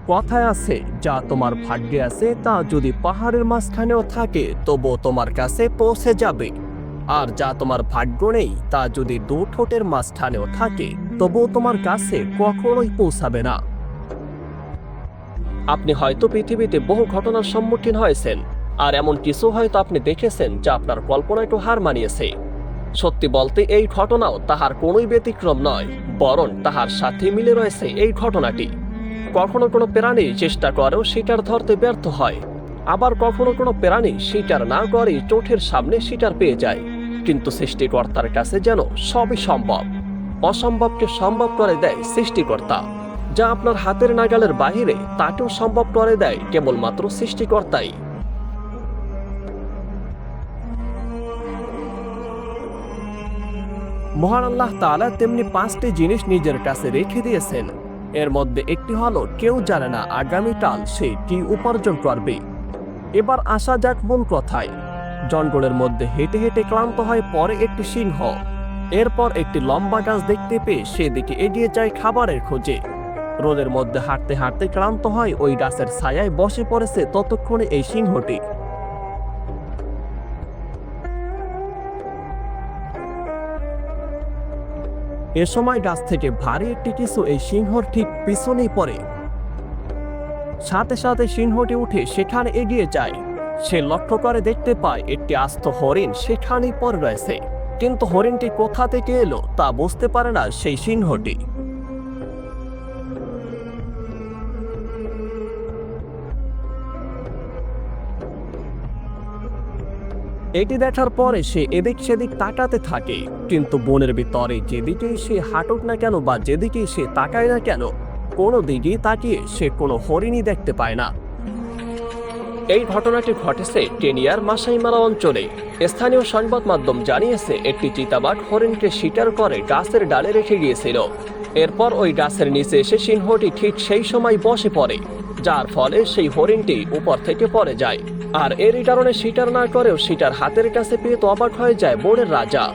কথায় আছে, যা তোমার ভাগ্যে আছে তা যদি পাহাড়ের মাঝখানেও থাকে তবুও তোমার কাছে পৌঁছে যাবে, আর যা তোমার ভাগ্য নেই তা যদি দু ঠোঁটের মাঝখানেও থাকে তবুও তোমার কাছে কখনোই পৌঁছাবে না। আপনি হয়তো পৃথিবীতে বহু ঘটনার সম্মুখীন হয়েছেন, আর এমন কিছু হয়তো আপনি দেখেছেন যা আপনার কল্পনা একটু হার মানিয়েছে। সত্যি বলতে এই ঘটনাও তাহার কোনোই ব্যতিক্রম নয়, বরং তাহার সাথে মিলে রয়েছে এই ঘটনাটি। কখনো কোনো প্রাণী চেষ্টা করেও শিকার ধরতে ব্যর্থ হয়, আবার কখনো কোনো প্রাণী শিকার না করেই চোখের সামনে শিকার পেয়ে যায়। কিন্তু সৃষ্টিকর্তার কাছে যেন সবই সম্ভব। অসম্ভবকে সম্ভব করে দেয় সৃষ্টিকর্তা। যা আপনার হাতের নাগালের বাহিরে তাকেও সম্ভব করে দেয় কেবলমাত্র সৃষ্টিকর্তাই। মহান আল্লাহ তাআলা তেমনি 5টি জিনিস নিজের কাছে রেখে দিয়েছেন। এর মধ্যে একটি হলো, কেউ জানে না আগামীকাল সে কি উপার্জন করবে। এবার আসা যাক মূল কথায়। জঙ্গলের মধ্যে হেঁটে হেঁটে ক্লান্ত হয় পরে একটি সিংহ। এরপর একটি লম্বা গাছ দেখতে পেয়ে সেদিকে এগিয়ে যায় খাবারের খোঁজে। রোদের মধ্যে হাঁটতে হাঁটতে ক্লান্ত হয় ওই গাছের ছায়ায় বসে পড়েছে ততক্ষণে এই সিংহটি। এ সময় গাছ থেকে ভারী একটি কিছু এই সিংহর ঠিক পিছনেই পড়ে। সাথে সাথে সিংহটি উঠে সেখানে এগিয়ে যায়। সে লক্ষ্য করে দেখতে পায় একটি আস্ত হরিণ সেখানেই পড়ে রয়েছে, কিন্তু হরিণটি কোথা থেকে এলো তা বুঝতে পারে না সেই সিংহটি। এটি দেখার পরে সে এদিক সেদিক তাকাতে থাকে, কিন্তু বনের ভিতরে যেদিকেই সে হাঁটুক না কেন বা যেদিকেই সে তাকায় না কেন, কোনো দিকেই তাকিয়ে সে কোনো হরিণই দেখতে পায় না। এই ঘটনাটি ঘটেছে কেনিয়ার মাসাই মারা অঞ্চলে। স্থানীয় সংবাদ মাধ্যম জানিয়েছে একটি চিতাবাঘ হরিণকে শিকার করে গাছের ডালে রেখে গিয়েছিল। এরপর ওই গাছের নিচে এসে সিংহটি ঠিক সেই সময় বসে পড়ে, যার ফলে সেই হরিণটি উপর থেকে পড়ে যায়। আর এরই কারণে শিকার না করেও শিকার হাতের কাছে পেয়ে তো অবাক হয়ে যায় বনের রাজা।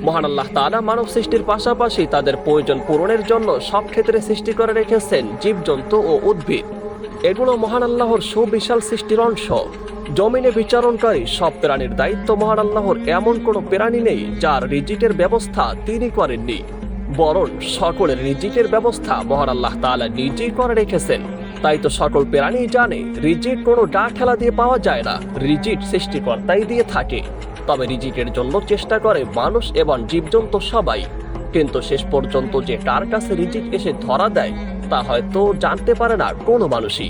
মহান আল্লাহ তাআলা মানব সৃষ্টির পাশাপাশি তাদের প্রয়োজন পূরণের জন্য সব ক্ষেত্রে সৃষ্টি করে রেখেছেন জীবজন্তু ও উদ্ভিদ। এগুলো মহান আল্লাহর সুবিশাল সৃষ্টির অংশ। জমিনে বিচরণকারী সব প্রাণীর দায়িত্ব মহান আল্লাহর। এমন কোনো প্রাণী নেই যার রিজিকের ব্যবস্থা তিনি করেননি, বরং সকলের রিজিকের ব্যবস্থা মহান আল্লাহ তাআলা নিজেই করে রেখেছেন। তাই তো সকল প্রাণী জানে রিজিক কোনো গা খেলা দিয়ে পাওয়া যায় না, রিজিক সৃষ্টিকর্তাই দিয়ে থাকে। তবে রিজিকের জন্য চেষ্টা করে মানুষ এবং জীবজন্তু সবাই, কিন্তু শেষ পর্যন্ত যে কার কাছে রিজিক এসে ধরা দেয় তা হয়তো জানতে পারে না কোনো মানুষই।